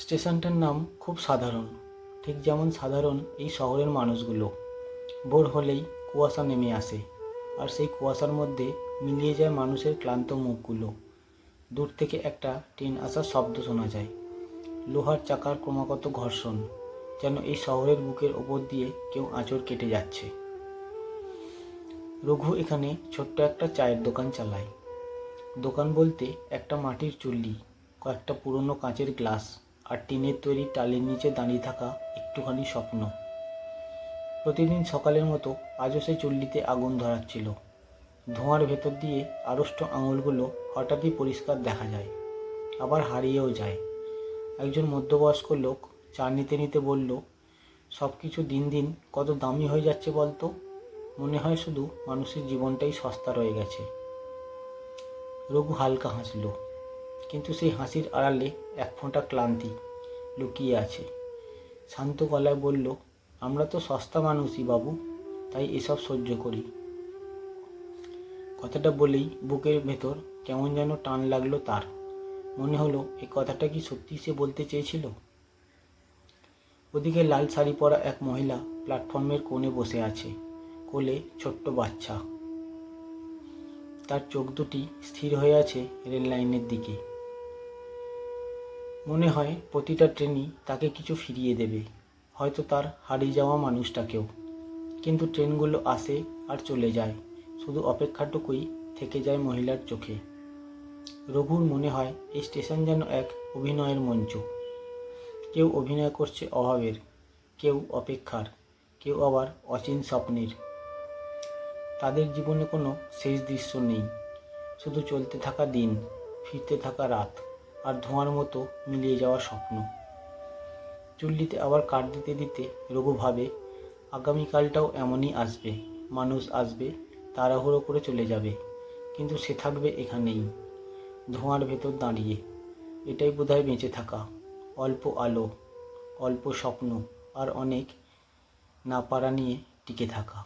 স্টেশনটার নাম খুব সাধারণ, ঠিক যেমন সাধারণ এই শহরের মানুষগুলো। ভোর হলেই কুয়াশা নেমে আসে, আর সেই কুয়াশার মধ্যে মিলিয়ে যায় মানুষের ক্লান্ত মুখগুলো। দূর থেকে একটা ট্রেন আসার শব্দ শোনা যায়, লোহার চাকার ক্রমাগত ঘর্ষণ, যেন এই শহরের বুকের ওপর দিয়ে কেউ আঁচড় কেটে যাচ্ছে। রঘু এখানে ছোট্ট একটা চায়ের দোকান চালায়। দোকান বলতে একটা মাটির চুল্লি, কয়েকটা পুরনো কাঁচের গ্লাস আর টিনের তৈরি টালির নিচে দাঁড়িয়ে থাকা একটুখানি স্বপ্ন। প্রতিদিন সকালের মতো আজও সেই চুল্লিতে আগুন ধরাচ্ছিল। ধোঁয়ার ভেতর দিয়ে আড়ষ্ট আঙুলগুলো হঠাৎই পরিষ্কার দেখা যায়, আবার হারিয়েও যায়। একজন মধ্যবয়স্ক লোক চা নিতে নিতে বলল, সব কিছু দিন দিন কত দামি হয়ে যাচ্ছে বলতো। মনে হয় শুধু মানুষের জীবনটাই সস্তা রয়ে গেছে। রঘু হালকা হাসল, কিন্তু সেই হাসির আড়ালে এক ফোঁটা ক্লান্তি লুকিয়ে আছে। শান্ত গলায় বলল, আমরা তো সস্তা মানুষই বাবু, তাই এসব সহ্য করি। কথাটা বলেই বুকের ভেতর কেমন যেন টান লাগলো তার। মনে হলো এই কথাটা কি সত্যি সে বলতে চেয়েছিল। ওদিকে লাল শাড়ি পরা এক মহিলা প্ল্যাটফর্মের কোণে বসে আছে, কোলে ছোট্ট বাচ্চা। তার চোখ দুটি স্থির হয়ে আছে রেল লাইনের দিকে। মনে হয় প্রতিটা ট্রেনই তাকে কিছু ফিরিয়ে দেবে, হয়তো তার হারিয়ে যাওয়া মানুষটাকেও। কিন্তু ট্রেনগুলো আসে আর চলে যায়, শুধু অপেক্ষাটুকুই থেকে যায় মহিলার চোখে। রঘুর মনে হয় এই স্টেশন যেন এক অভিনয়ের মঞ্চ। কেউ অভিনয় করছে অভাবের, কেউ অপেক্ষার, কেউ আবার অচিন স্বপ্নের। তাদের জীবনে কোনো শেষ দৃশ্য নেই, শুধু চলতে থাকা দিন, ফিরতে থাকা রাত, আর ধোঁয়ার মতো মিলিয়ে যাওয়া স্বপ্ন। চুল্লিতে আবার কাঠ দিতে দিতে রঘু ভাবে, আগামীকালটাও এমনই আসবে, মানুষ আসবে, তাড়াহুড়ো করে চলে যাবে, কিন্তু সে থাকবে এখানেই, ধোঁয়ার ভেতর দাঁড়িয়ে। এটাই বোধহয় বেঁচে থাকা, অল্প আলো, অল্প স্বপ্ন, আর অনেক না পারা নিয়ে টিকে থাকা।